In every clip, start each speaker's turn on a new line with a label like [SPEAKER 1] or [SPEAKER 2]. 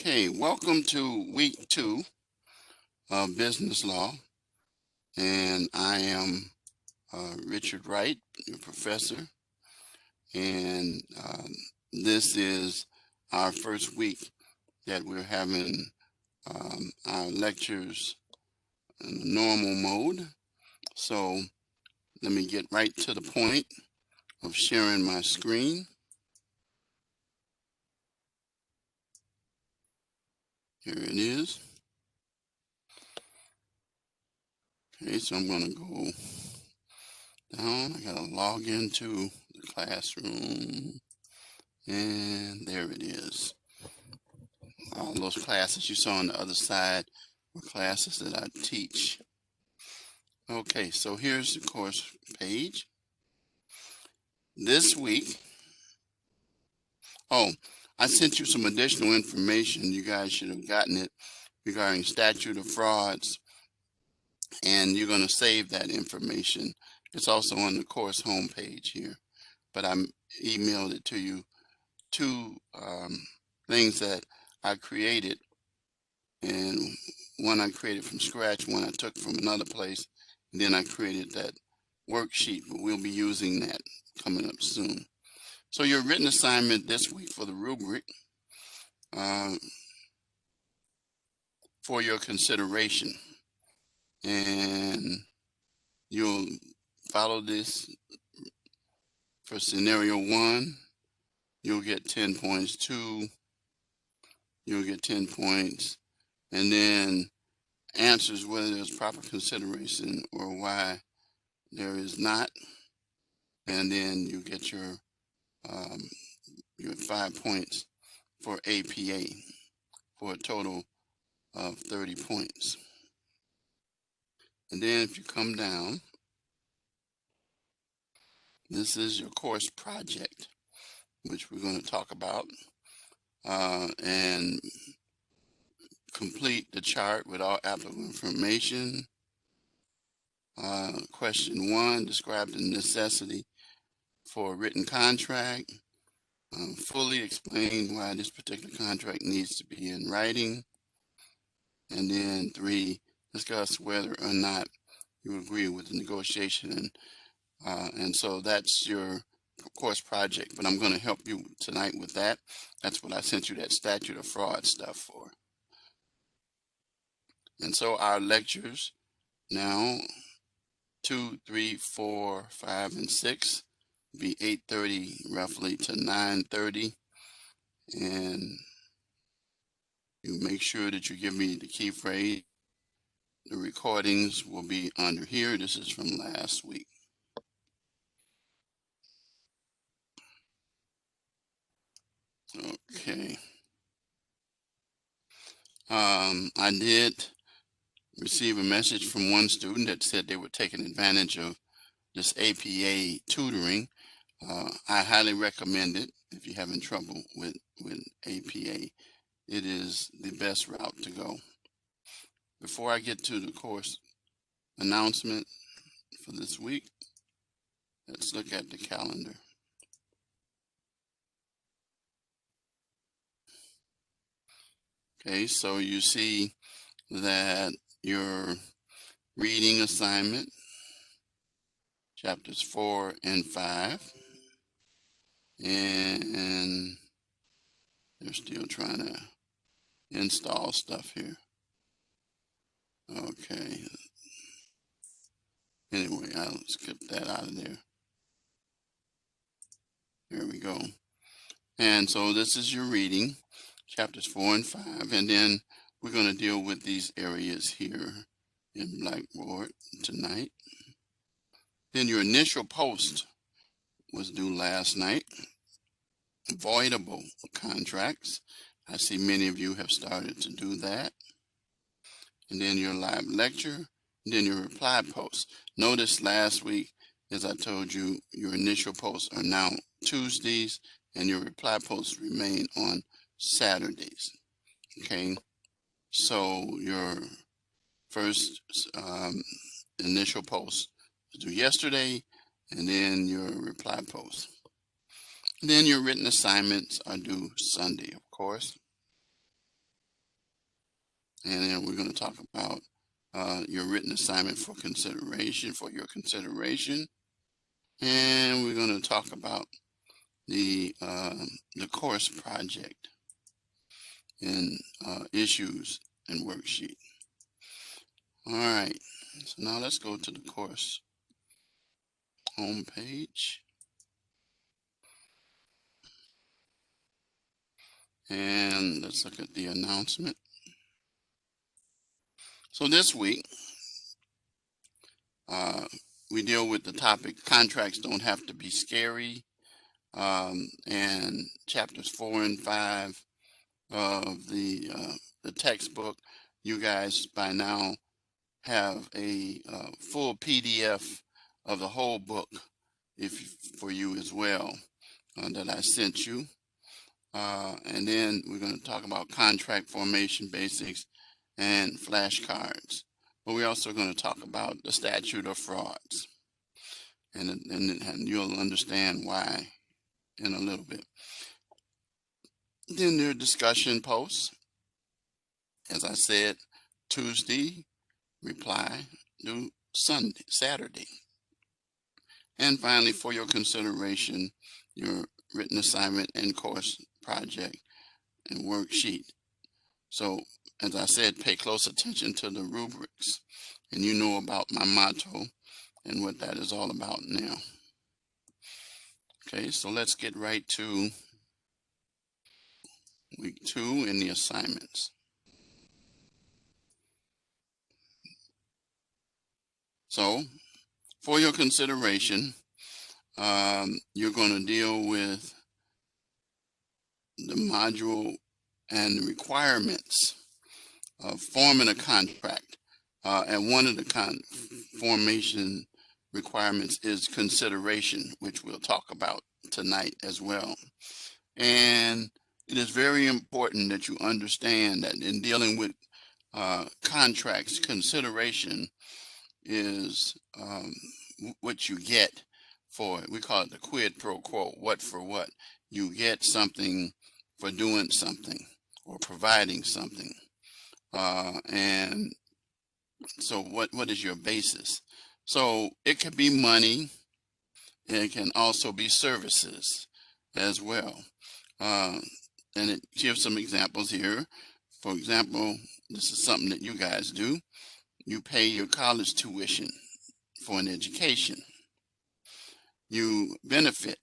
[SPEAKER 1] Okay, welcome to week 2 of business law, and I am Richard Wright, your professor, and this is our first week that we're having our lectures in normal mode. So let me get right to the point of sharing my screen. Here it is. Okay, so I'm going to go down. I got to log into the classroom, and there it is. All those classes you saw on the other side were classes that I teach. Okay, so here's the course page. This week, I sent you some additional information. You guys should have gotten it regarding statute of frauds, and you're going to save that information. It's also on the course homepage here, but I emailed it to you. Two things that I created, and one I created from scratch, one I took from another place, and then I created that worksheet, but we'll be using that coming up soon. So your written assignment this week for the rubric for your consideration, and you'll follow this. For scenario 1, you'll get 10 points. 2, you'll get 10 points, and then answers whether there's proper consideration or why there is not, and then you get your 5 points for APA for a total of 30 points. And then if you come down, this is your course project, which we're going to talk about, and complete the chart with all applicable information. Question 1, describe the necessity for a written contract. Fully explain why this particular contract needs to be in writing. And then 3, discuss whether or not you agree with the negotiation. And so that's your course project, but I'm going to help you tonight with that. That's what I sent you that statute of fraud stuff for. And so our lectures now, 2, 3, 4, 5, and 6, be 8:30 roughly to 9:30. And you make sure that you give me the key phrase. The recordings will be under here. This is from last week. Okay. I did receive a message from one student that said they were taking advantage of this APA tutoring. I highly recommend it if you're having trouble with APA. It is the best route to go. Before I get to the course announcement for this week, let's look at the calendar. Okay, so you see that your reading assignment, chapters 4 and 5, and they're still trying to install stuff here. Okay. Anyway, I'll skip that out of there. There we go. And so this is your reading, chapters 4 and 5, and then we're going to deal with these areas here in Blackboard tonight. Then your initial post was due last night. Voidable contracts. I see many of you have started to do that. And then your live lecture, and then your reply post. Notice last week, as I told you, your initial posts are now Tuesdays, and your reply posts remain on Saturdays. Okay, so your first initial post was due yesterday, and then your reply post. And then your written assignments are due Sunday, of course. And then we're going to talk about your written assignment for your consideration. And we're going to talk about the course project and issues and worksheet. All right, so now let's go to the course homepage. And let's look at the announcement. So this week, we deal with the topic, contracts don't have to be scary. And chapters 4 and 5 of the textbook, you guys by now have a full PDF of the whole book for you as well that I sent you. And then we're going to talk about contract formation basics and flashcards. But we're also going to talk about the statute of frauds. And you'll understand why in a little bit. Then there are discussion posts. As I said, Tuesday, reply due Saturday. And finally, for your consideration, your written assignment and course project and worksheet. So, as I said, pay close attention to the rubrics, and you know about my motto and what that is all about now. Okay, so let's get right to week 2 in the assignments. So, for your consideration, you're going to deal with the module and the requirements of forming a contract. And one of the formation requirements is consideration, which we'll talk about tonight as well. And it is very important that you understand that in dealing with contracts, consideration is what you get for it. We call it the quid pro quo, what for what. You get something for doing something or providing something. And so what is your basis? So it could be money. It can also be services as well. And it gives some examples here. For example, this is something that you guys do. You pay your college tuition for an education. You benefit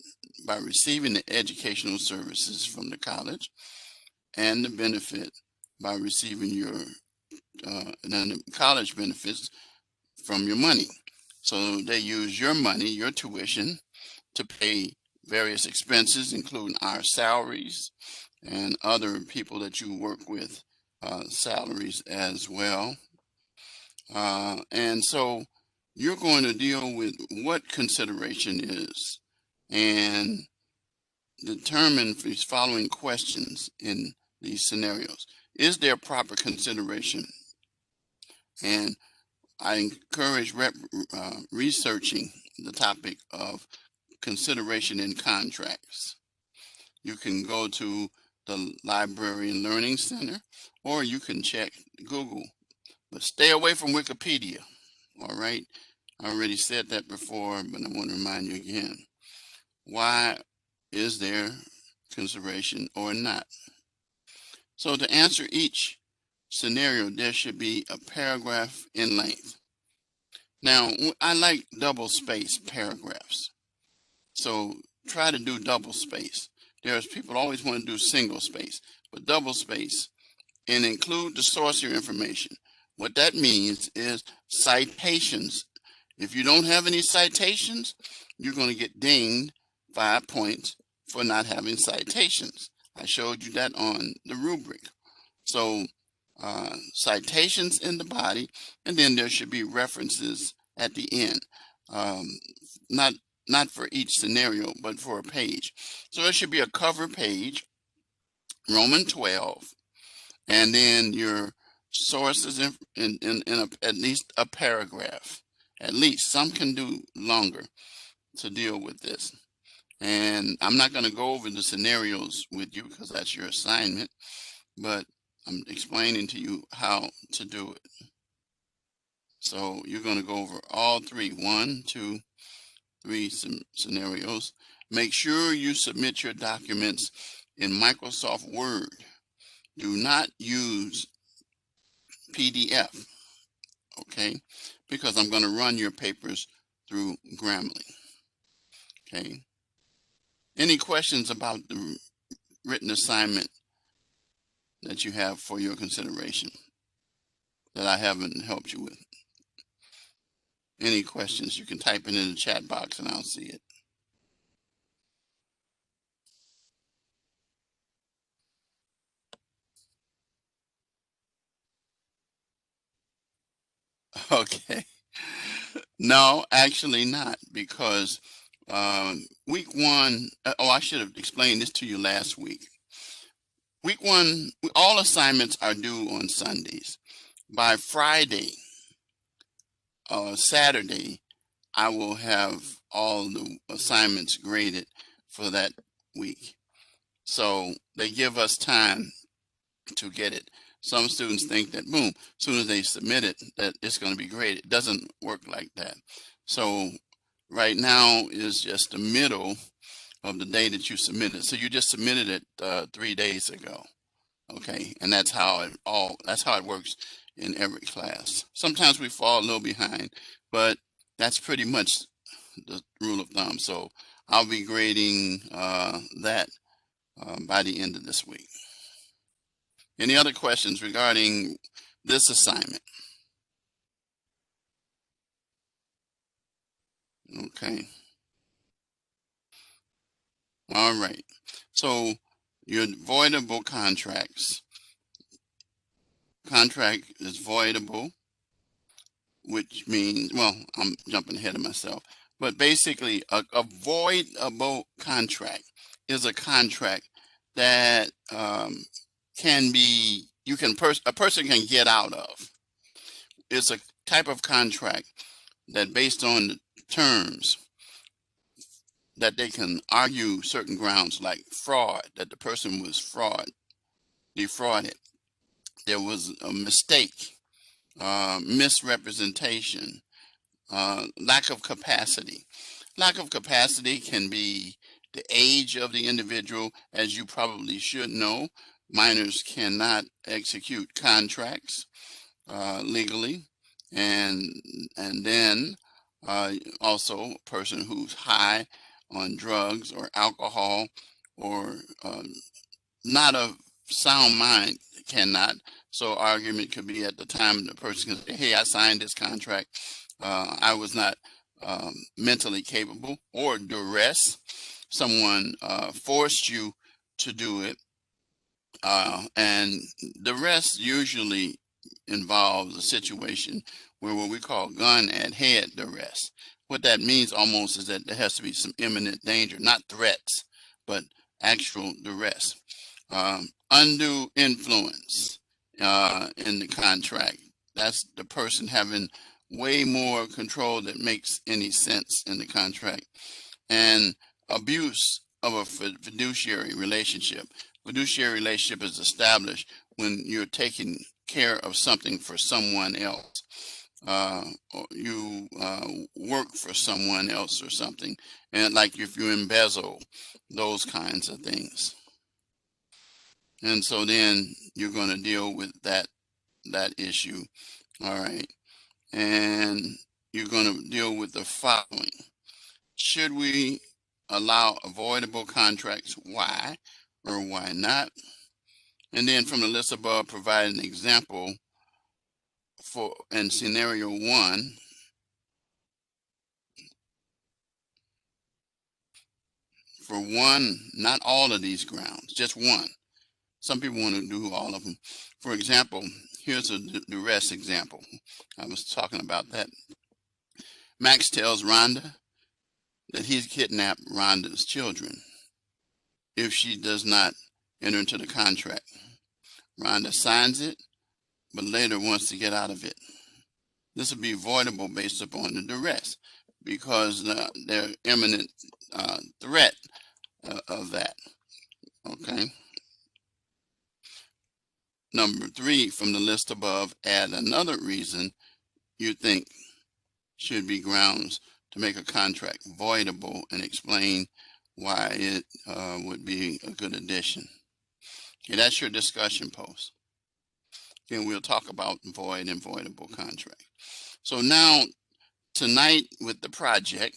[SPEAKER 1] by receiving the educational services from the college, and the benefit by receiving your the college benefits from your money. So they use your money, your tuition, to pay various expenses, including our salaries and other people that you work with, salaries as well. And so you're going to deal with what consideration is and determine these following questions in these scenarios. Is there proper consideration? And I encourage researching the topic of consideration in contracts. You can go to the Library and Learning Center, or you can check Google, but stay away from Wikipedia. All right. I already said that before, but I want to remind you again. Why is there consideration or not? So to answer each scenario, there should be a paragraph in length. Now, I like double space paragraphs. So try to do double space. There's people always want to do single space, but double space, and include the source of your information. What that means is citations. If you don't have any citations, you're going to get dinged 5 points for not having citations. I showed you that on the rubric. So citations in the body, and then there should be references at the end. Not for each scenario, but for a page. So it should be a cover page, Roman 12, and then your sources in at least a paragraph. At least some can do longer to deal with this. And I'm not going to go over the scenarios with you because that's your assignment, but I'm explaining to you how to do it. So you're going to go over all three, 1, 2, 3 scenarios. Make sure you submit your documents in Microsoft Word. Do not use PDF, okay? Because I'm going to run your papers through Grammarly, okay? Any questions about the written assignment that you have for your consideration that I haven't helped you with? Any questions, you can type it in the chat box and I'll see it. Okay. No, actually not, because week one, I should have explained this to you last week. Week one, all assignments are due on Sundays. By Friday or Saturday, I will have all the assignments graded for that week. So they give us time to get it. Some students think that, boom, as soon as they submit it, that it's going to be graded. It doesn't work like that. So right now is just the middle of the day that you submitted. So you just submitted it 3 days ago. Okay, and that's how it works in every class. Sometimes we fall a little behind, but that's pretty much the rule of thumb. So I'll be grading that by the end of this week. Any other questions regarding this assignment? Okay. All right. So your voidable contracts. Contract is voidable, which means, well, I'm jumping ahead of myself, but basically a voidable contract is a contract that can be, a person can get out of. It's a type of contract that, based on the terms, that they can argue certain grounds like fraud, that the person was defrauded. There was a mistake, misrepresentation, lack of capacity. Lack of capacity can be the age of the individual. As you probably should know, minors cannot execute contracts legally. And then also a person who's high on drugs or alcohol, or not of sound mind, cannot. So argument could be at the time the person can say, hey, I signed this contract. I was not mentally capable. Or duress. Someone forced you to do it. And the rest usually involves a situation where what we call gun at head duress. What that means almost is that there has to be some imminent danger, not threats, but actual duress. Undue influence in the contract. That's the person having way more control that makes any sense in the contract. And abuse of a fiduciary relationship. Fiduciary relationship is established when you're taking care of something for someone else. Or you work for someone else or something, and like if you embezzle, those kinds of things. And so then you're going to deal with that issue. All right. And you're going to deal with the following. Should we allow avoidable contracts? Why or why not? And then from the list above, provide an example for in scenario 1. For one, not all of these grounds, just one. Some people want to do all of them. For example, here's a duress example. I was talking about that. Max tells Rhonda that he's kidnapped Rhonda's children if she does not enter into the contract. Rhonda signs it, but later wants to get out of it. This would be voidable based upon the duress, because there's imminent threat of that. Okay. Number 3, from the list above, add another reason you think should be grounds to make a contract voidable and explain why it would be a good addition. Okay, that's your discussion post. Then we'll talk about void and voidable contract. So now tonight with the project,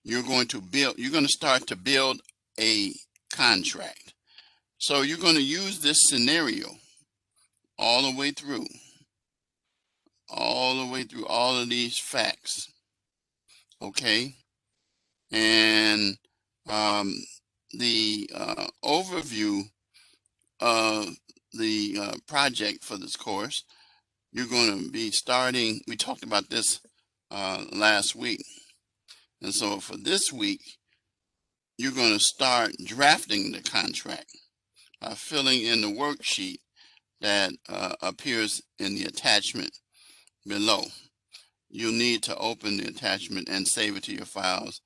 [SPEAKER 1] you're going to start to build a contract. So you're going to use this scenario all the way through all of these facts. Okay. And the overview of the project for this course, you're going to be starting, we talked about this last week. And so for this week, you're going to start drafting the contract by filling in the worksheet that appears in the attachment below. You'll need to open the attachment and save it to your files,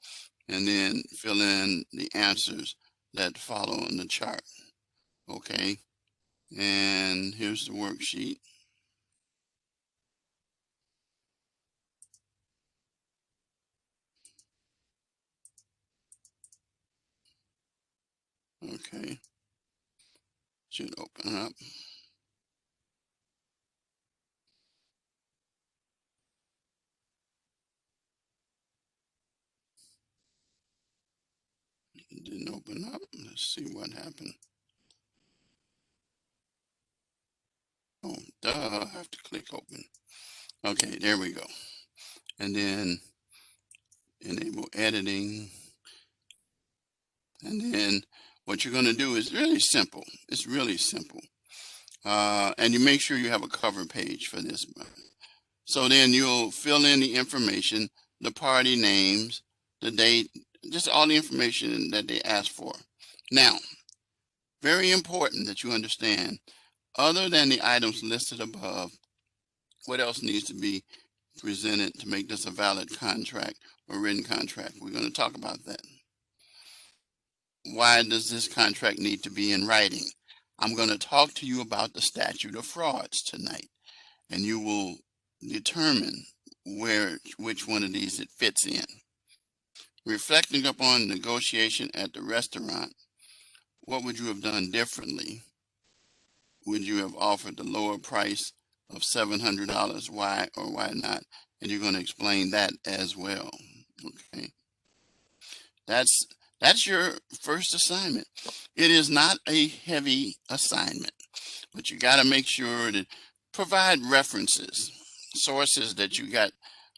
[SPEAKER 1] and then fill in the answers that follow on the chart. Okay, and here's the worksheet. Okay, should open up. It didn't open up. Let's see what happened. Oh, duh, I have to click open. Okay, there we go. And then enable editing. And then what you're going to do is really simple. It's really simple. And you make sure you have a cover page for this. So then you'll fill in the information, the party names, the date, just all the information that they ask for. Now, very important that you understand, other than the items listed above, what else needs to be presented to make this a valid contract or written contract? We're going to talk about that. Why does this contract need to be in writing? I'm going to talk to you about the statute of frauds tonight, and you will determine which one of these it fits in. Reflecting upon negotiation at the restaurant, what would you have done differently? Would you have offered the lower price of $700? Why or why not? And you're going to explain that as well. Okay. That's your first assignment. It is not a heavy assignment, but you got to make sure that provide references, sources that you got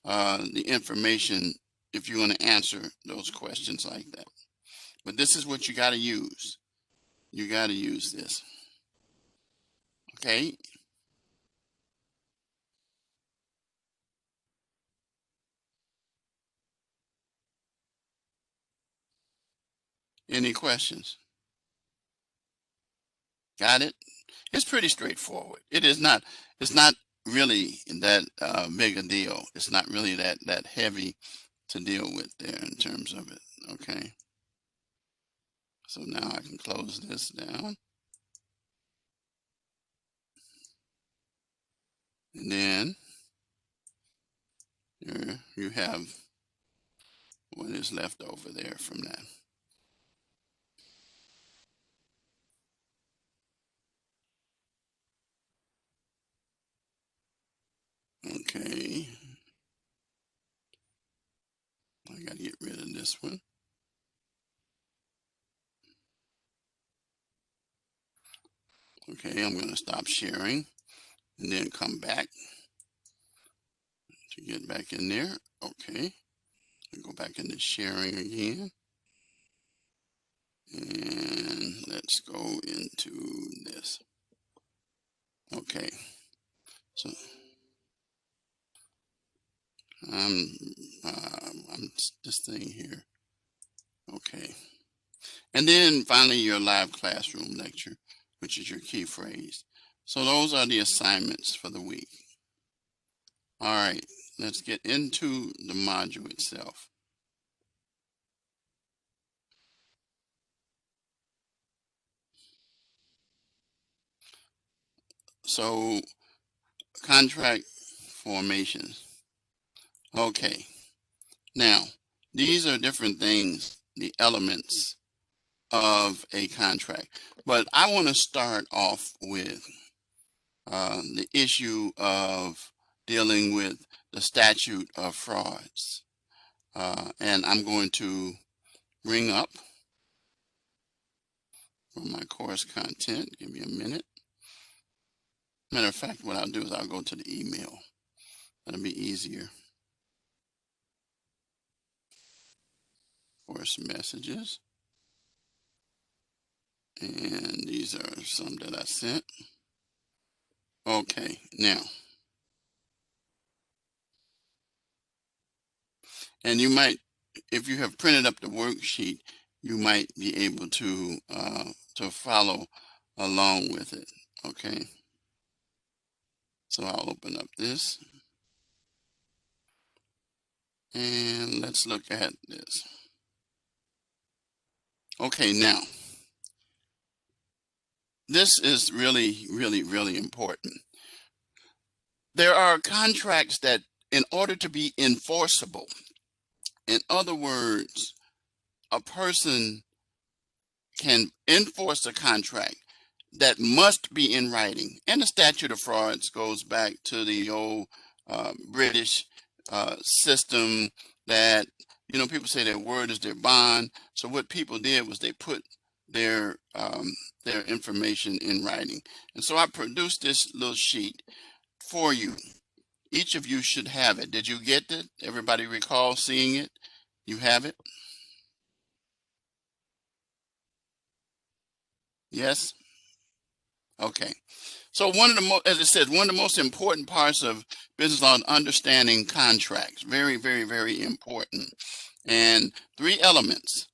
[SPEAKER 1] the information if you want to answer those questions like that. But this is what you got to use. You got to use this. Okay. Any questions? Got it? It's pretty straightforward. It's not really that big a deal. It's not really that heavy to deal with there in terms of it. Okay. So now I can close this down. And then here you have what is left over there from that. Okay. I got to get rid of this one. Okay, I'm going to stop sharing and then come back to get back in there. Okay. Go back into sharing again. And let's go into this. Okay. So I'm this thing here. Okay. And then finally your live classroom lecture, which is your key phrase. So those are the assignments for the week. All right, let's get into the module itself. So contract formations. Okay. Now, these are different things, the elements of a contract. But I want to start off with the issue of dealing with the statute of frauds. And I'm going to bring up from my course content. Give me a minute. Matter of fact, what I'll do is I'll go to the email. That'll be easier. Course messages. And these are some that I sent. Okay, now. And you might, if you have printed up the worksheet, you might be able to follow along with it. Okay. So I'll open up this. And let's look at this. Okay, now. This is really, really, really important. There are contracts that, in order to be enforceable, in other words, a person can enforce a contract that must be in writing. And the statute of frauds goes back to the old British system that, you know, people say their word is their bond. So what people did was they put their information in writing. And so I produced this little sheet for you. Each of you should have it. Did you get it? Everybody recall seeing it? You have it? Yes? Okay. So one of the as it says, one of the most important parts of business law is understanding contracts. Very, very, very important. And 3 elements,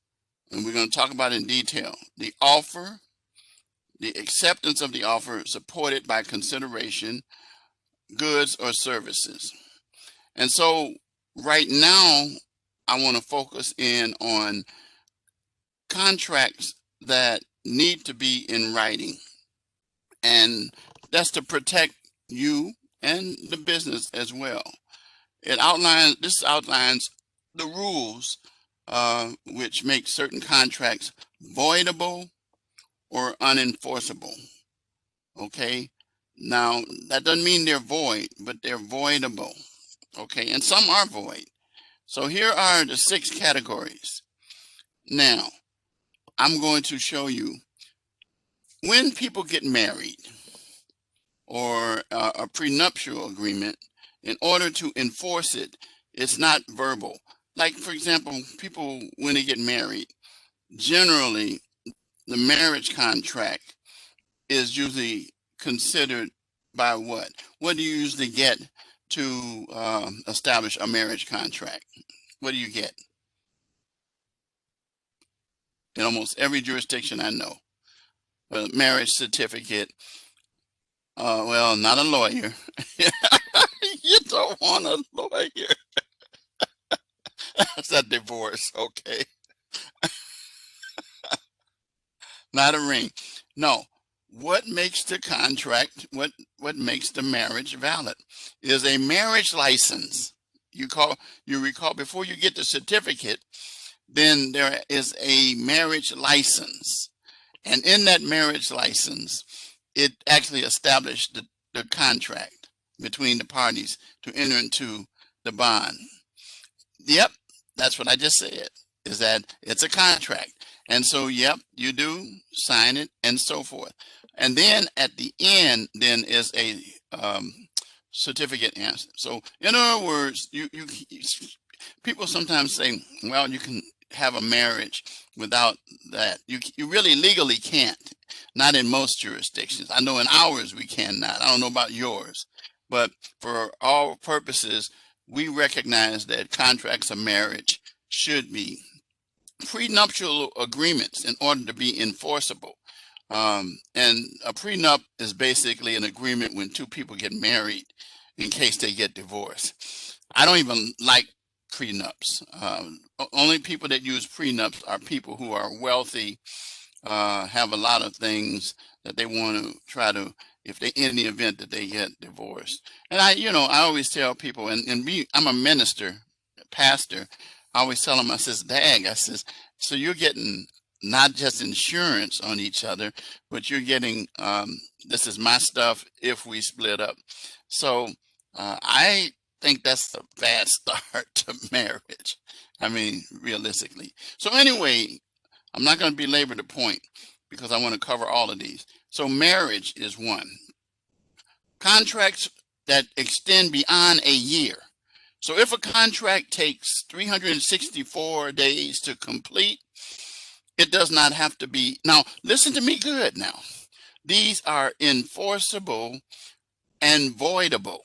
[SPEAKER 1] and we're going to talk about in detail. The offer, the acceptance of the offer supported by consideration, goods or services. And so right now, I want to focus in on contracts that need to be in writing. And that's to protect you and the business as well. This outlines the rules which make certain contracts voidable or unenforceable. Okay. Now, that doesn't mean they're void, but they're voidable. Okay. And some are void. So here are the 6 categories. Now, I'm going to show you when people get married or a prenuptial agreement, in order to enforce it, it's not verbal. Like, for example, people, when they get married, generally the marriage contract is usually considered by what? What do you usually get to establish a marriage contract? What do you get? In almost every jurisdiction I know, a marriage certificate. Well, not a lawyer. You don't want a lawyer. That's a divorce, okay? Not a ring. No. What makes the contract, what makes the marriage valid is a marriage license. You recall before you get the certificate, then there is a marriage license. And in that marriage license, it actually established the contract between the parties to enter into the bond. Yep, that's what I just said, is that it's a contract. And so, yep, you do sign it and so forth. And then at the end, then is a certificate answer. So in other words, people sometimes say, well, you can have a marriage without that. You really legally can't, not in most jurisdictions. I know in ours we cannot. I don't know about yours, but for all purposes, we recognize that contracts of marriage should be prenuptial agreements in order to be enforceable. And a prenup is basically an agreement when 2 people get married in case they get divorced. I don't even like prenups. Only people that use prenups are people who are wealthy, have a lot of things that they want to try to if they, in the event that they get divorced. And I always tell people, and I'm a minister, pastor. I always tell them, I says, Dag, I says, so you're getting not just insurance on each other, but you're getting, this is my stuff if we split up. So I think that's a bad start to marriage. I mean, realistically. So anyway, I'm not going to belabor the point because I want to cover all of these. So marriage is one. Contracts that extend beyond a year. So if a contract takes 364 days to complete, it does not have to be. Now, listen to me good now. These are enforceable and voidable.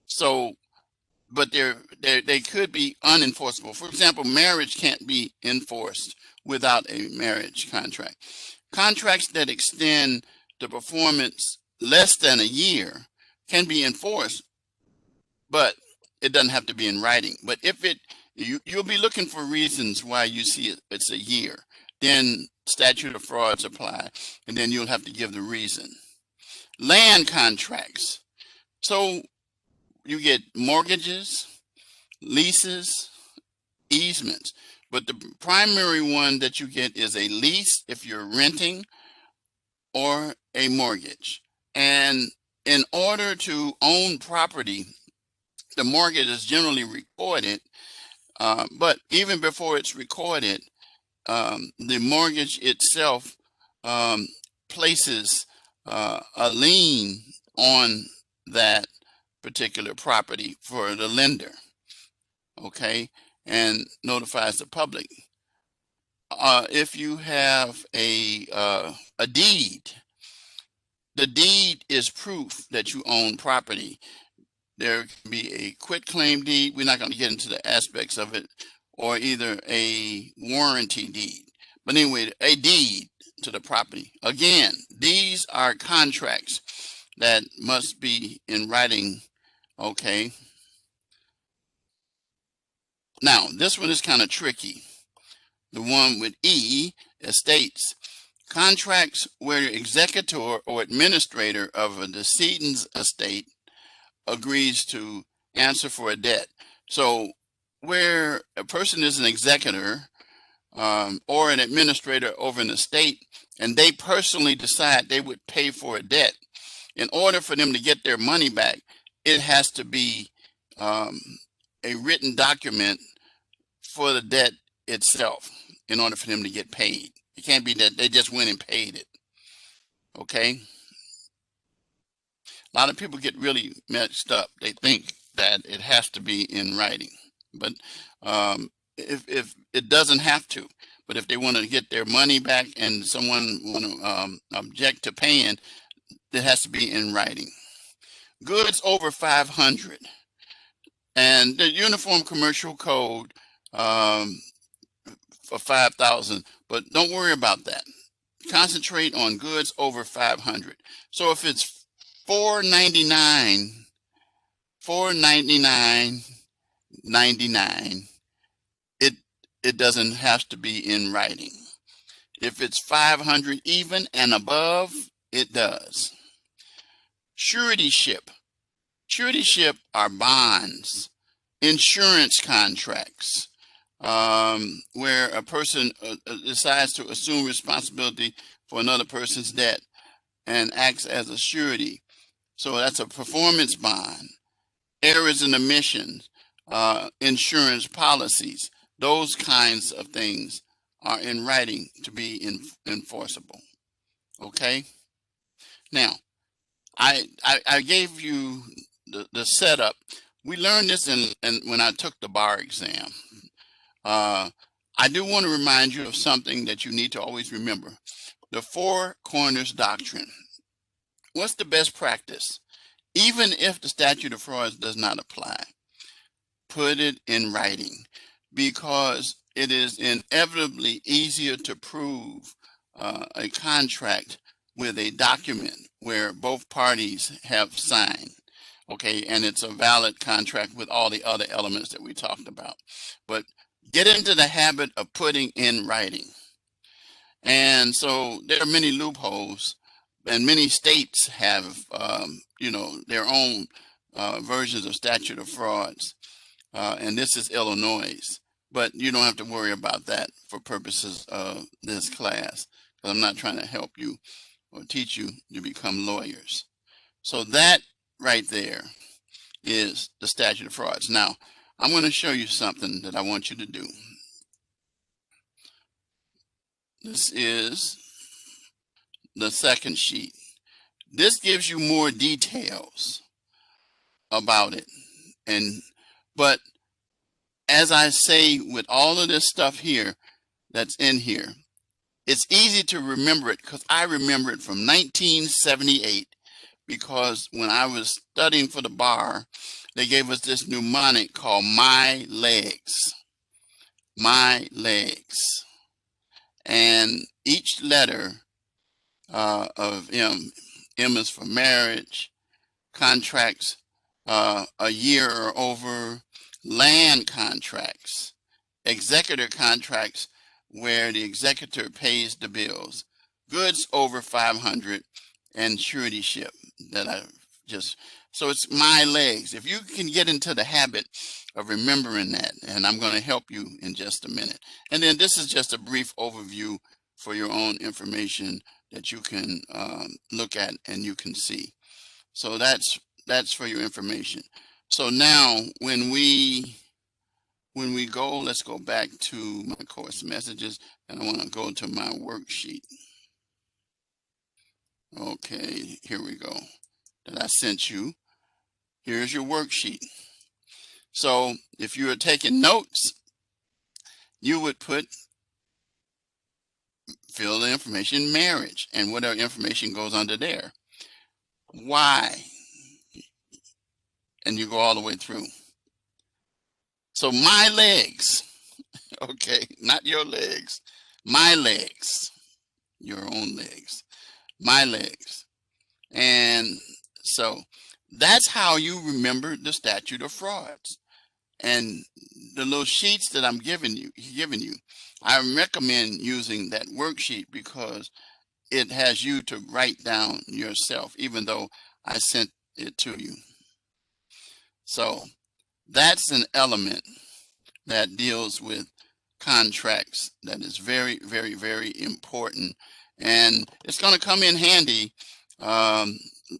[SPEAKER 1] So, but they could be unenforceable. For example, marriage can't be enforced without a marriage contract. Contracts that extend the performance less than a year can be enforced, but it doesn't have to be in writing. But if you'll be looking for reasons why you see it's a year, then statute of frauds apply, and then you'll have to give the reason. Land contracts. So you get mortgages, leases, easements, but the primary one that you get is a lease if you're renting, or a mortgage. And in order to own property, the mortgage is generally recorded, but even before it's recorded, the mortgage itself places a lien on that particular property for the lender, okay, and notifies the public. If you have a deed, the deed is proof that you own property. There can be a quitclaim deed. We're not going to get into the aspects of it, or either a warranty deed. But anyway, a deed to the property. Again, these are contracts that must be in writing, okay? Now, this one is kind of tricky. The one with E, estates. Contracts where the executor or administrator of a decedent's estate agrees to answer for a debt. So where a person is an executor or an administrator over an estate, and they personally decide they would pay for a debt, in order for them to get their money back, it has to be a written document for the debt itself in order for them to get paid. It can't be that they just went and paid it. Okay? A lot of people get really messed up. They think that it has to be in writing, but if it doesn't have to. But if they want to get their money back and someone want to object to paying, it has to be in writing. Goods over 500, and the Uniform Commercial Code for 5,000, but don't worry about that. Concentrate on goods over 500. So if it's $499.99, it doesn't have to be in writing. If it's 500 even and above, it does. Suretyship. Suretyship are bonds, insurance contracts, where a person decides to assume responsibility for another person's debt and acts as a surety. So that's a performance bond. Errors and omissions, insurance policies, those kinds of things are in writing to be enforceable. Okay? Now, I gave you the setup. We learned this when I took the bar exam. I do want to remind you of something that you need to always remember. The Four Corners Doctrine. What's the best practice? Even if the statute of frauds does not apply, put it in writing, because it is inevitably easier to prove a contract with a document where both parties have signed, okay, and it's a valid contract with all the other elements that we talked about. But get into the habit of putting in writing. And so there are many loopholes, and many states have, you know, their own versions of statute of frauds, and this is Illinois. But you don't have to worry about that for purposes of this class, because I'm not trying to help you or teach you to become lawyers. So that right there is the statute of frauds. Now, I'm going to show you something that I want you to do. This is the second sheet. This gives you more details about it. But as I say, with all of this stuff here that's in here, it's easy to remember it because I remember it from 1978, because when I was studying for the bar, they gave us this mnemonic called My Legs. My Legs. And each letter of M is for marriage, contracts a year or over, land contracts, executor contracts where the executor pays the bills, goods over 500, and suretyship that I just, so it's My Legs. If you can get into the habit of remembering that, and I'm going to help you in just a minute. And then this is just a brief overview for your own information that you can look at and you can see. So that's for your information. So now when we go, let's go back to my course messages, and I want to go to my worksheet. Okay, here we go, that I sent you. Here's your worksheet. So if you are taking notes, you would fill the information marriage, and whatever information goes under there. Why? And you go all the way through. So my legs, okay, not your legs, my legs, your own legs, my legs. And so that's how you remember the statute of frauds. And the little sheets that I'm giving you, I recommend using that worksheet because it has you to write down yourself, even though I sent it to you. So that's an element that deals with contracts that is very, very, very important. And it's going to come in handy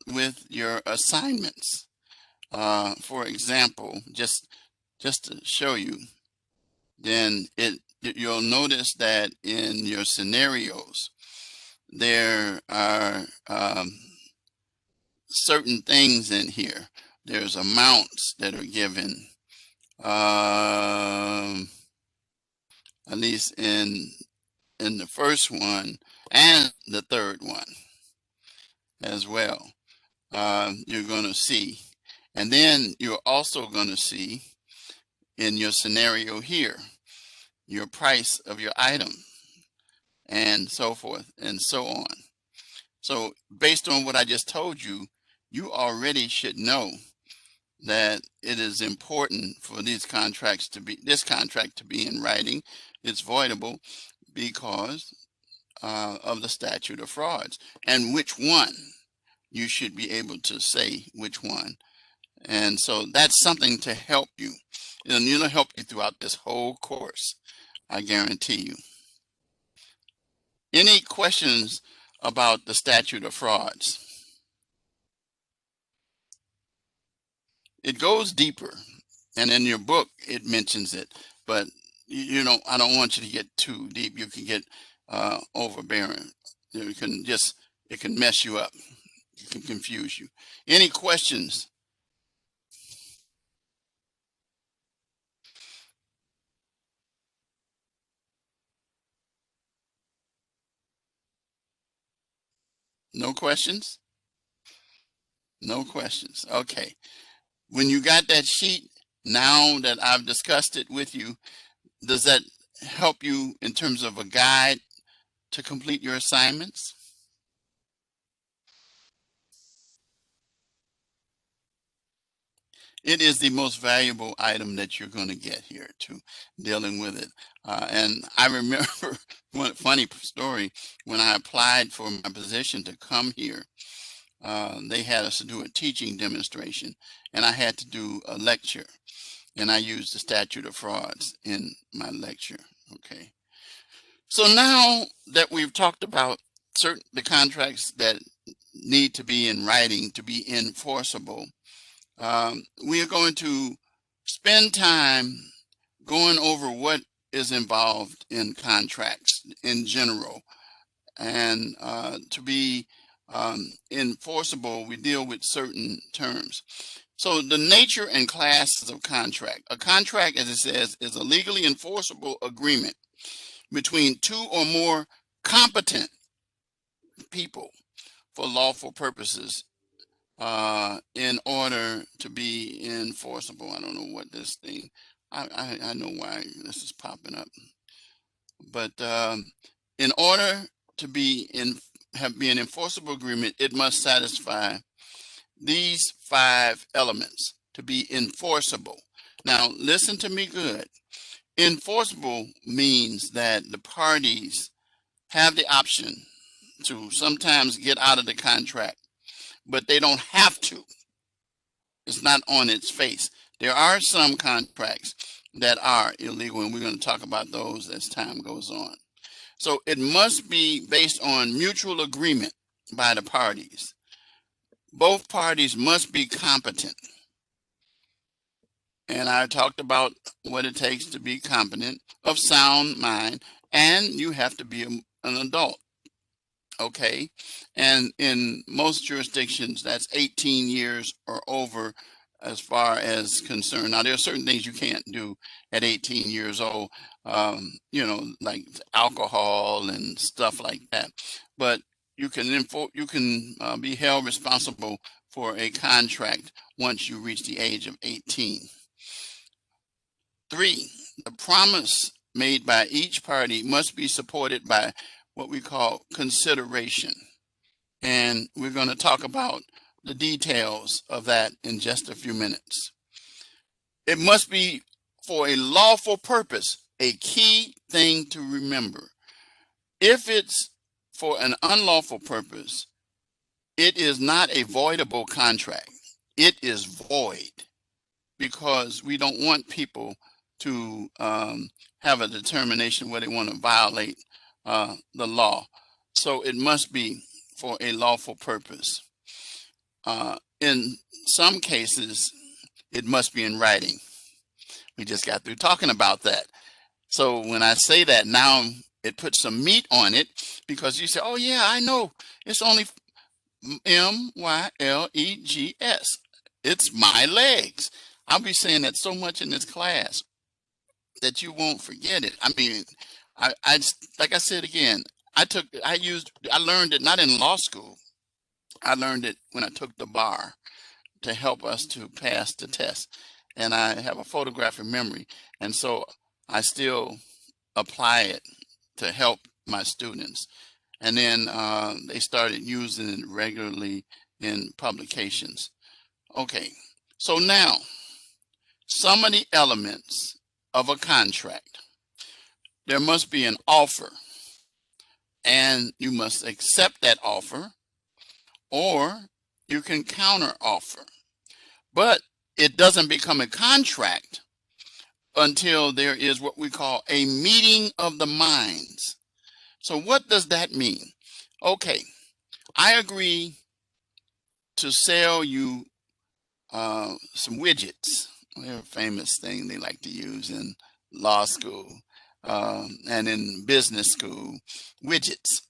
[SPEAKER 1] with your assignments. For example, just to show you, then you'll notice that in your scenarios, there are certain things in here. There's amounts that are given, at least in the first one and the third one as well. You're going to see, and then you're also going to see in your scenario here your price of your item, and so forth and so on. So based on what I just told you, you already should know that it is important for this contract to be in writing. It's voidable because of the statute of frauds, and which one you should be able to say which one. And so that's something to help you, and it'll help you throughout this whole course, I guarantee you. Any questions about the statute of frauds? It goes deeper, and in your book it mentions it, but you know, I don't want you to get too deep. You can get overbearing. You can just, it can mess you up. It can confuse you. Any questions? No questions? No questions. Okay. When you got that sheet, now that I've discussed it with you, does that help you in terms of a guide to complete your assignments? It is the most valuable item that you're going to get here to dealing with it. And I remember one funny story when I applied for my position to come here. They had us to do a teaching demonstration, and I had to do a lecture, and I used the statute of frauds in my lecture. Okay. So now that we've talked about the contracts that need to be in writing to be enforceable, we are going to spend time going over what is involved in contracts in general. And to be enforceable, we deal with certain terms. So the nature and classes of contract. A contract, as it says, is a legally enforceable agreement between two or more competent people for lawful purposes in order to be enforceable. I don't know what this thing, I know why this is popping up, but in order to be an enforceable agreement, it must satisfy these 5 elements to be enforceable. Now, listen to me good. Enforceable means that the parties have the option to sometimes get out of the contract, but they don't have to. It's not on its face. There are some contracts that are illegal, and we're going to talk about those as time goes on. So it must be based on mutual agreement by the parties. Both parties must be competent. And I talked about what it takes to be competent, of sound mind, and you have to be an adult. Okay. And in most jurisdictions, that's 18 years or over as far as concerned. Now, there are certain things you can't do at 18 years old, like alcohol and stuff like that. But you can be held responsible for a contract once you reach the age of 18. 3, the promise made by each party must be supported by what we call consideration. And we're going to talk about the details of that in just a few minutes. It must be for a lawful purpose, a key thing to remember. If it's for an unlawful purpose, it is not a voidable contract. It is void, because we don't want people to have a determination where they want to violate the law. So it must be for a lawful purpose. In some cases, it must be in writing. We just got through talking about that. So when I say that, now it puts some meat on it, because you say, oh yeah, I know, it's only MYLEGS. It's my legs. I'll be saying that so much in this class that you won't forget it. I mean, I like I said again, I learned it not in law school. I learned it when I took the bar to help us to pass the test. And I have a photographic memory. And so I still apply it to help my students. And then they started using it regularly in publications. Okay, so now some of the elements of a contract. There must be an offer, and you must accept that offer, or you can counter offer. But it doesn't become a contract until there is what we call a meeting of the minds. So what does that mean? Okay, I agree to sell you some widgets. They're a famous thing they like to use in law school and in business school, widgets.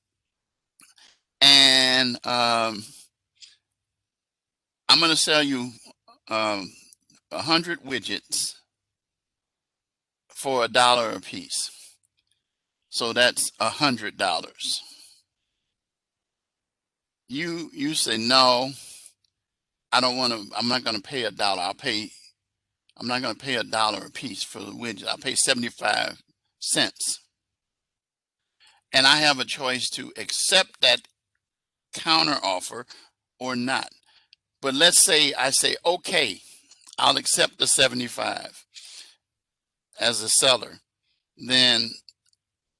[SPEAKER 1] And I'm going to sell you 100 widgets for $1 a piece. So that's $100. You say, no, I don't want to, I'm not going to pay $1. I'm not going to pay $1 a piece for the widget. I'll pay 75 cents. And I have a choice to accept that counter offer or not. But let's say I say, okay, I'll accept the 75 as a seller, then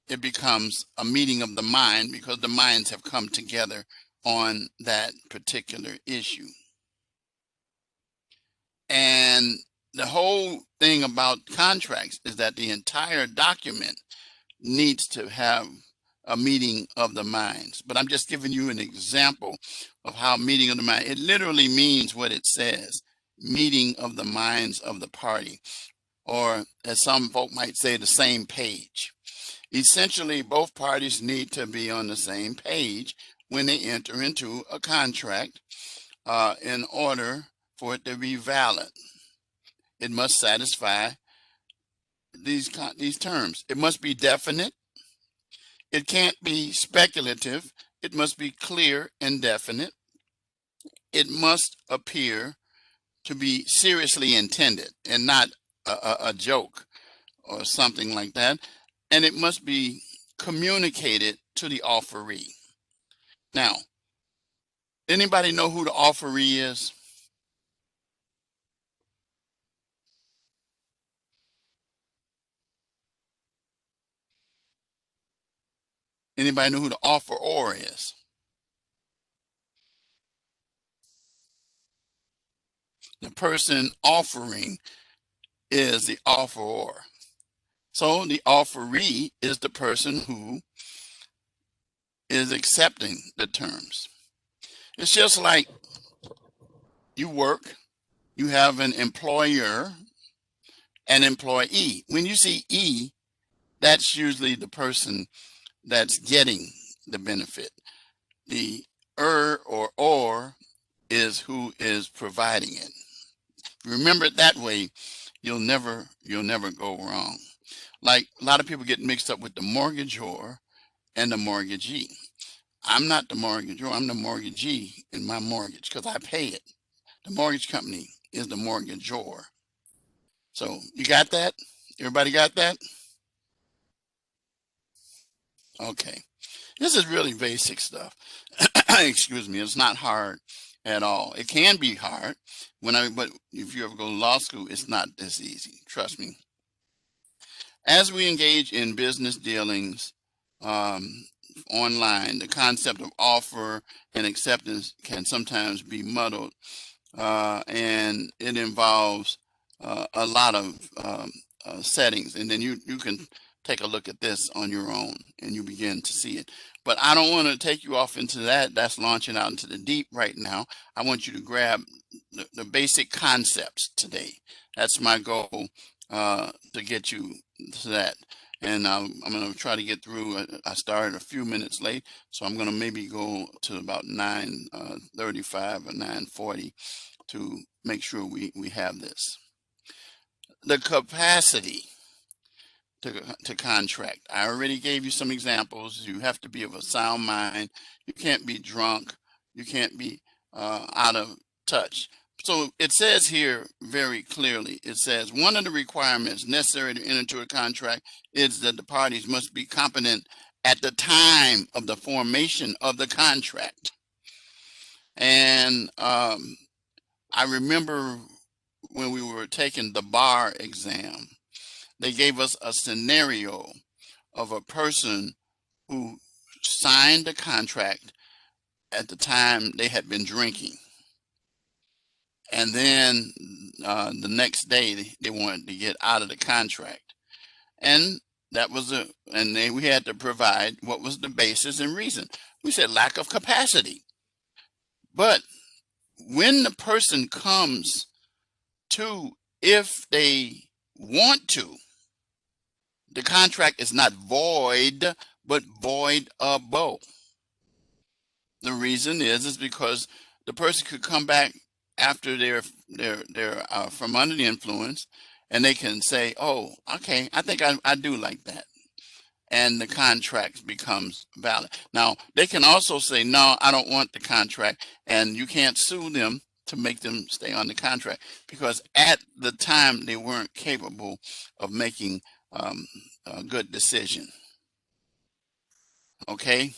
[SPEAKER 1] it becomes a meeting of the mind because the minds have come together on that particular issue. And the whole thing about contracts is that the entire document needs to have a meeting of the minds. But I'm just giving you an example of how meeting of the mind, it literally means what it says, meeting of the minds of the party, or as some folk might say, the same page. Essentially, both parties need to be on the same page when they enter into a contract in order for it to be valid. It must satisfy these terms. It must be definite. It can't be speculative. It must be clear and definite. It must appear to be seriously intended and not a joke or something like that. And it must be communicated to the offeree. Now, anybody know who the offeree is? Anybody know who the offeror is? The person offering is the offeror. So the offeree is the person who is accepting the terms. It's just like you work, you have an employer and employee. When you see E, that's usually the person that's getting the benefit. The or is who is providing it. Remember it that way, you'll never go wrong. Like a lot of people get mixed up with the mortgagor and the mortgagee. I'm not the mortgagor, I'm the mortgagee in my mortgage because I pay it. The mortgage company is the mortgagor. So you got that? Everybody got that? Okay. This is really basic stuff. Excuse me. It's not hard at all. It can be hard but if you ever go to law school, it's not this easy. Trust me. As we engage in business dealings online, the concept of offer and acceptance can sometimes be muddled, and it involves a lot of settings. And then you can take a look at this on your own and you begin to see it. But I don't want to take you off into that. That's launching out into the deep right now. I want you to grab the basic concepts today. That's my goal, to get you to that. And I'm going to try to get through. I started a few minutes late, so I'm going to maybe go to about 9:35 or 9:40 to make sure we have this. The capacity to contract. I already gave you some examples. You have to be of a sound mind. You can't be drunk. You can't be out of touch. So it says here very clearly, it says one of the requirements necessary to enter into a contract is that the parties must be competent at the time of the formation of the contract. And I remember when we were taking the bar exam, they gave us a scenario of a person who signed the contract at the time they had been drinking. And then the next day they wanted to get out of the contract. And that was we had to provide what was the basis and reason. We said lack of capacity. But when the person comes to, if they want to, the contract is not void, but voidable. The reason is because the person could come back after they're from under the influence, and they can say, "Oh, okay, I think I do like that," and the contract becomes valid. Now they can also say, "No, I don't want the contract," and you can't sue them to make them stay on the contract because at the time they weren't capable of making a good decision. Okay.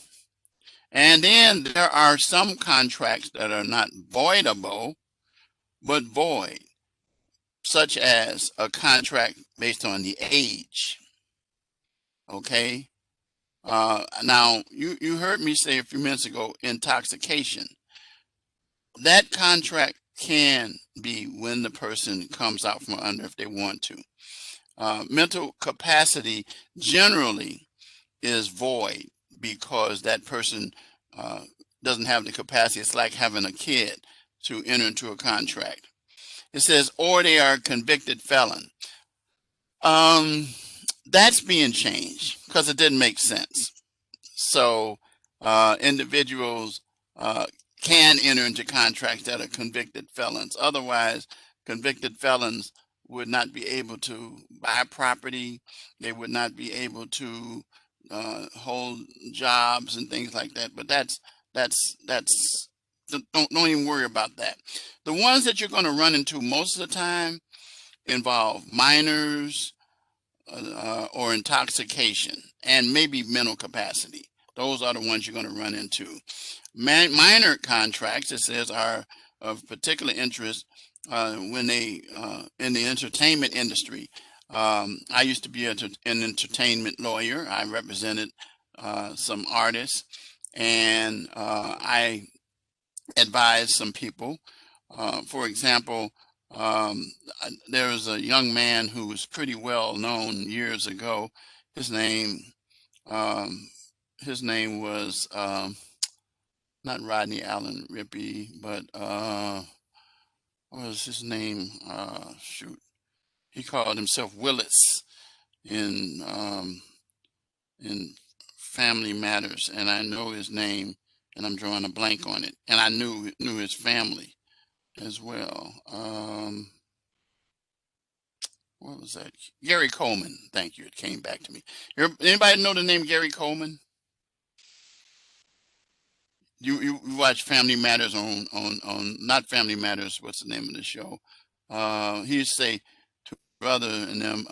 [SPEAKER 1] And then there are some contracts that are not voidable, but void. such as a contract based on the age. Okay. Now, you heard me say a few minutes ago, intoxication. That contract can be when the person comes out from under if they want to. Mental capacity generally is void because that person uh, doesn't have the capacity. It's like having a kid to enter into a contract. It says, or they are convicted felon. That's being changed because it didn't make sense. So individuals can enter into contracts that are convicted felons. Otherwise, convicted felons would not be able to buy property. They would not be able to hold jobs and things like that. But that's don't even worry about that. The ones that you're going to run into most of the time involve minors, or intoxication, and maybe mental capacity. Those are the ones you're going to run into. Minor contracts, it says, are of particular interest when they in the entertainment industry. I used to be an entertainment lawyer. I represented some artists, and I advised some people. For example, um, there was a young man who was pretty well known years ago. His name, um, his name was not Rodney Allen Rippey, but what was his name? Shoot, he called himself Willis in in Family Matters, and I know his name, and I'm drawing a blank on it. And I knew his family as well. What was that? Gary Coleman. Thank you. It came back to me. Anybody know the name Gary Coleman? You watch Family Matters on not Family Matters. What's the name of the show? He used to say to brother and them,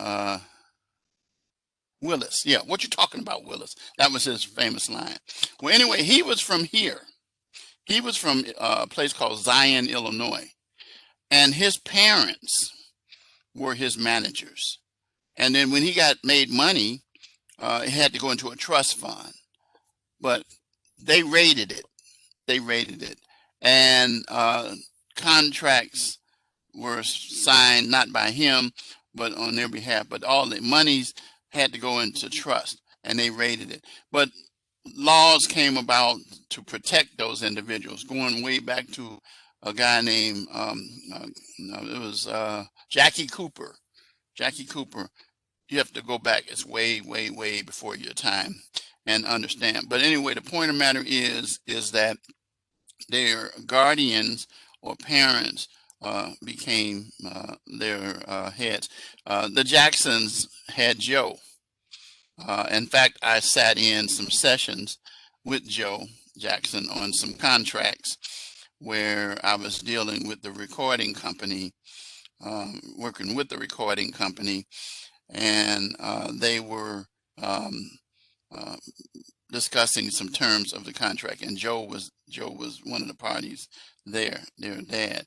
[SPEAKER 1] Willis. Yeah, what you talking about, Willis? That was his famous line. Well, anyway, he was from here. He was from a place called Zion, Illinois, and his parents were his managers. And then when he got made money, he had to go into a trust fund. But they rated it. They rated it, and contracts were signed not by him, but on their behalf. But all the monies had to go into trust, and they rated it. But laws came about to protect those individuals, going way back to a guy named it was Jackie Cooper. Jackie Cooper. You have to go back. It's way, way, way before your time and understand. But anyway, the point of the matter is that their guardians or parents became their heads. The Jacksons had Joe. In fact, I sat in some sessions with Joe Jackson on some contracts where I was dealing with the recording company, working with the recording company, and they were uh, discussing some terms of the contract, and Joe was one of the parties there, their dad.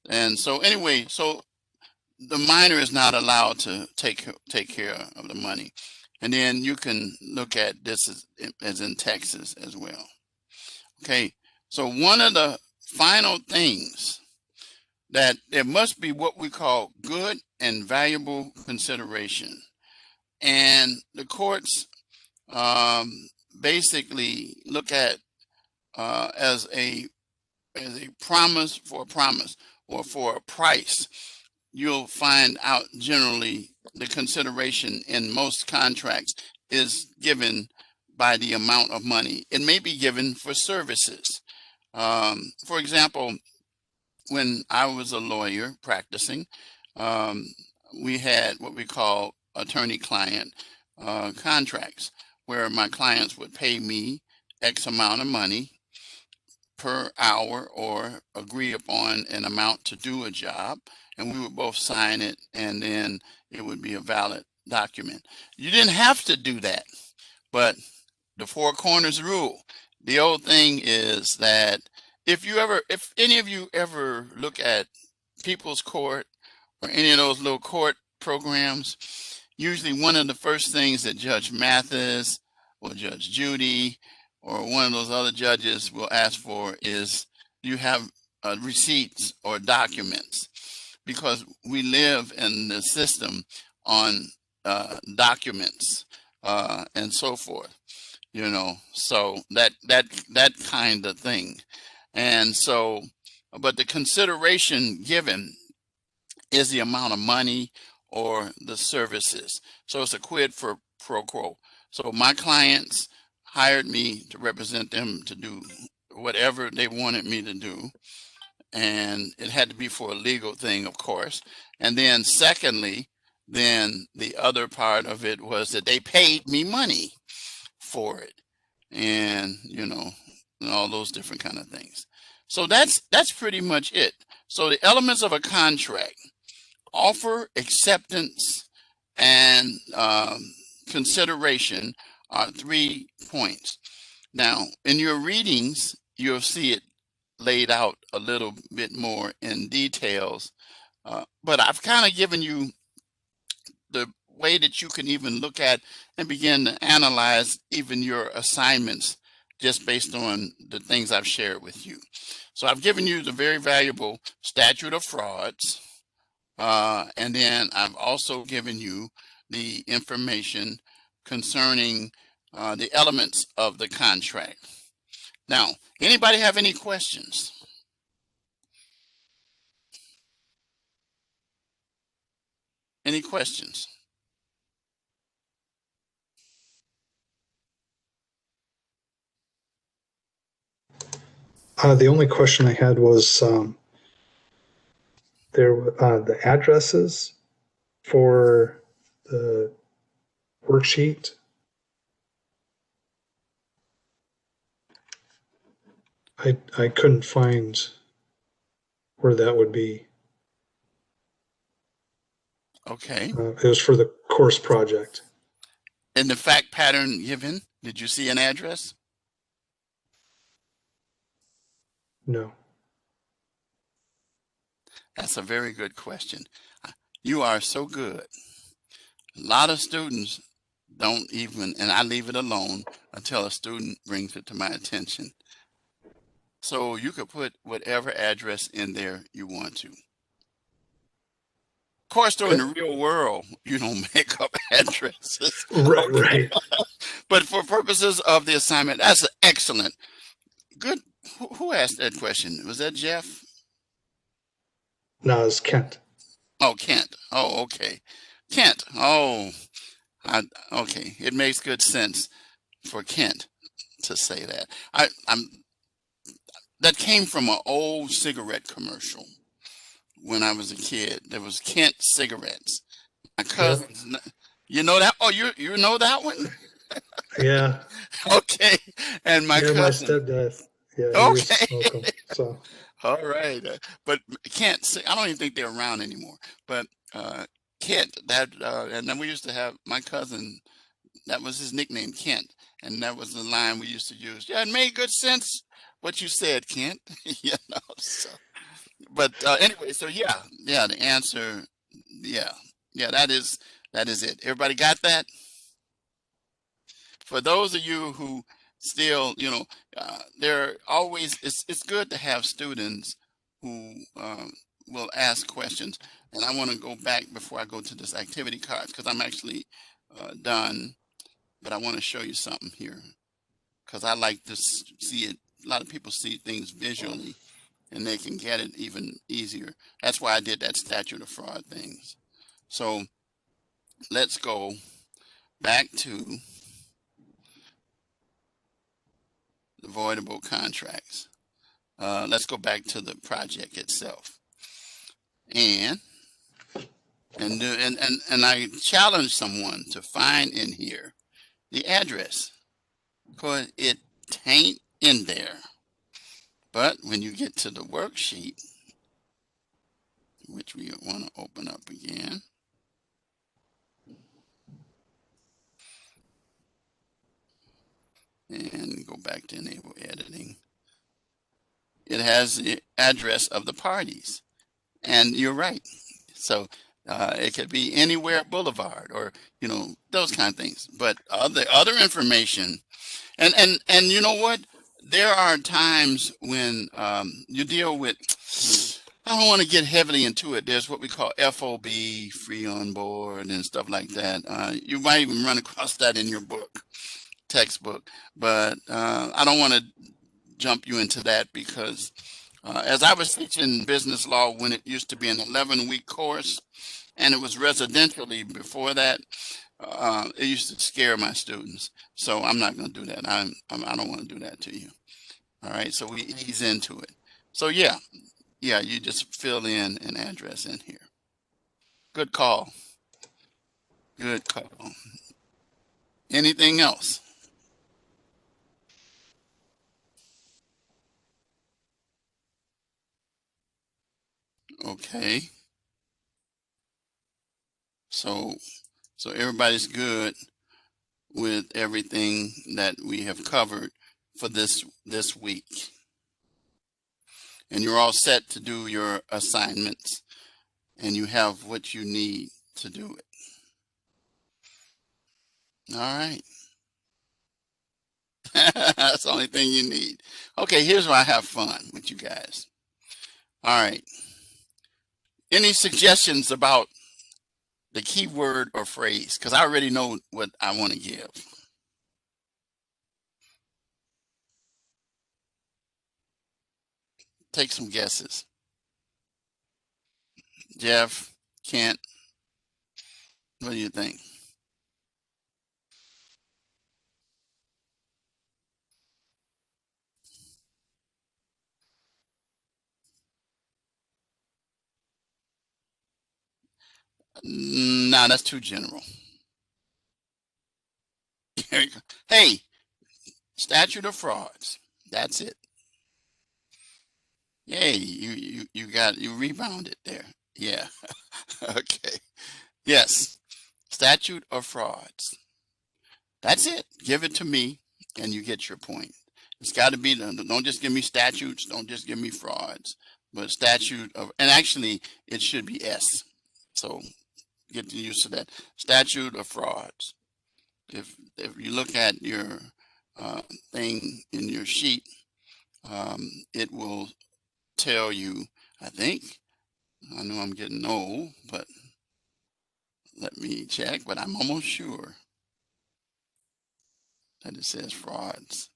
[SPEAKER 1] And so anyway, so the minor is not allowed to take care of the money. And then you can look at this as in Texas as well. Okay, so one of the final things that there must be what we call good and valuable consideration. And the courts basically look at as a promise for a promise or for a price. You'll find out generally the consideration in most contracts is given by the amount of money. It may be given for services. For example, when I was a lawyer practicing, um, we had what we call attorney-client contracts, where my clients would pay me X amount of money per hour or agree upon an amount to do a job, and we would both sign it, and then it would be a valid document. You didn't have to do that, but the four corners rule. The old thing is that if any of you ever look at People's Court or any of those little court programs, usually one of the first things that Judge Mathis or Judge Judy or one of those other judges will ask for is, do you have receipts or documents? Because we live in the system on documents and so forth, so that kind of thing. And so, but the consideration given is the amount of money or the services. So it's a quid for pro quo. So my clients hired me to represent them to do whatever they wanted me to do. And it had to be for a legal thing, of course. And then secondly, then the other part of it was that they paid me money for it. And, and all those different kind of things. So that's pretty much it. So the elements of a contract: offer, acceptance, and consideration are 3 points. Now, in your readings, you'll see it laid out a little bit more in details, but I've kind of given you the way that you can even look at and begin to analyze even your assignments just based on the things I've shared with you. So I've given you the very valuable statute of frauds, and then I've also given you the information concerning the elements of the contract. Now, anybody have any questions? Any questions?
[SPEAKER 2] The only question I had was the addresses for the worksheet. I couldn't find where that would be.
[SPEAKER 1] Okay.
[SPEAKER 2] It was for the course project.
[SPEAKER 1] In the fact pattern given, did you see an address?
[SPEAKER 2] No.
[SPEAKER 1] That's a very good question. You are so good. A lot of students don't even, and I leave it alone until a student brings it to my attention. So you could put whatever address in there you want to. Of course, though, in the real world, you don't make up addresses.
[SPEAKER 2] Right.
[SPEAKER 1] But for purposes of the assignment, that's excellent. Good. Who asked that question? Was that Jeff?
[SPEAKER 2] No, it's Kent.
[SPEAKER 1] Oh, Kent. Oh, okay. Kent. Oh, okay. It makes good sense for Kent to say that. That came from an old cigarette commercial when I was a kid. There was Kent cigarettes. My cousins, you know that? Oh, you know that one?
[SPEAKER 2] Yeah.
[SPEAKER 1] Okay. And my
[SPEAKER 2] my
[SPEAKER 1] cousin.
[SPEAKER 2] stepdad. Yeah, he used to
[SPEAKER 1] Okay.
[SPEAKER 2] smoke them. So.
[SPEAKER 1] All right. But Kent, I don't even think they're around anymore. But Kent, and then we used to have my cousin. That was his nickname, Kent, and that was the line we used to use. Yeah, it made good sense what you said, Kent. So. But anyway, so yeah, the answer, yeah, that is it. Everybody got that? For those of you who still, there always it's good to have students who will ask questions. And I want to go back before I go to this activity cards because I'm actually done. But I want to show you something here because I like to see it. A lot of people see things visually and they can get it even easier. That's why I did that statute of fraud things. So let's go back to the voidable contracts. Let's go back to the project itself. And I challenge someone to find in here the address because it ain't in there. But when you get to the worksheet, which we want to open up again, and go back to enable editing, it has the address of the parties. And you're right, So it could be Anywhere Boulevard, or those kind of things. But other information, and you know what? There are times when you deal with. I don't want to get heavily into it. There's what we call FOB, free on board, and stuff like that. You might even run across that in your textbook, but I don't want to jump you into that because as I was teaching business law when it used to be an 11-week course, and it was residentially before that, it used to scare my students. So I'm not going to do that. I don't want to do that to you. All right. So we ease into it. So yeah, you just fill in an address in here. Good call. Good call. Anything else? Okay. So everybody's good with everything that we have covered for this week. And you're all set to do your assignments, and you have what you need to do it. All right. That's the only thing you need. Okay, here's where I have fun with you guys. All right. Any suggestions about the key word or phrase? Because I already know what I want to give. Take some guesses. Jeff, Kent, what do you think? Nah, that's too general. Hey, statute of frauds. That's it. Yay, you rebounded there. Yeah. Okay. Yes. Statute of frauds. That's it. Give it to me and you get your point. It's got to be, don't just give me statutes, don't just give me frauds, but statute of, and actually it should be S. So get used to that. Statute of frauds. If you look at your thing in your sheet, it will tell you, I think, I know I'm getting old, but let me check, but I'm almost sure that it says frauds.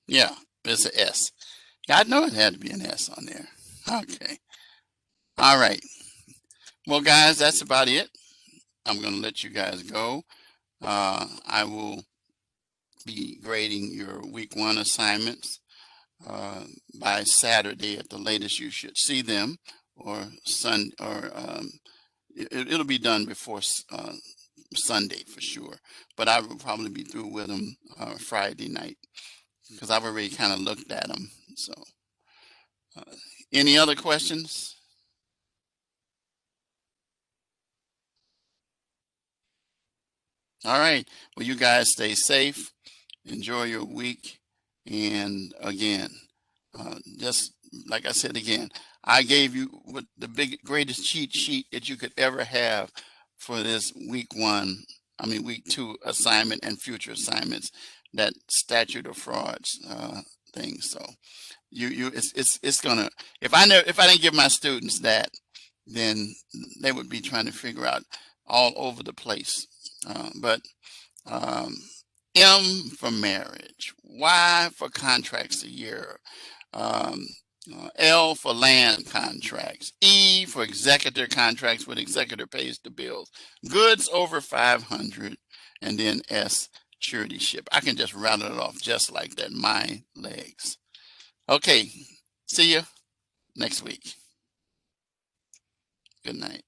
[SPEAKER 1] Yeah, it's an S. Yeah, I know it had to be an S on there. Okay. All right. Well, guys, that's about it. I'm going to let you guys go. I will be grading your week 1 assignments by Saturday at the latest. You should see them, or it'll be done before Sunday for sure. But I will probably be through with them Friday night because I've already kind of looked at them. So, any other questions? All right. Well, you guys stay safe. Enjoy your week. And again, just like I said again, I gave you what the greatest cheat sheet that you could ever have for this week 2 assignment and future assignments, that statute of frauds thing. So it's gonna, if I didn't give my students that, then they would be trying to figure out all over the place. But M for marriage, Y for contracts a year, L for land contracts, E for executor contracts with executor pays the bills, goods over 500, and then S, suretyship. I can just rattle it off just like that. My legs. Okay, see you next week. Good night.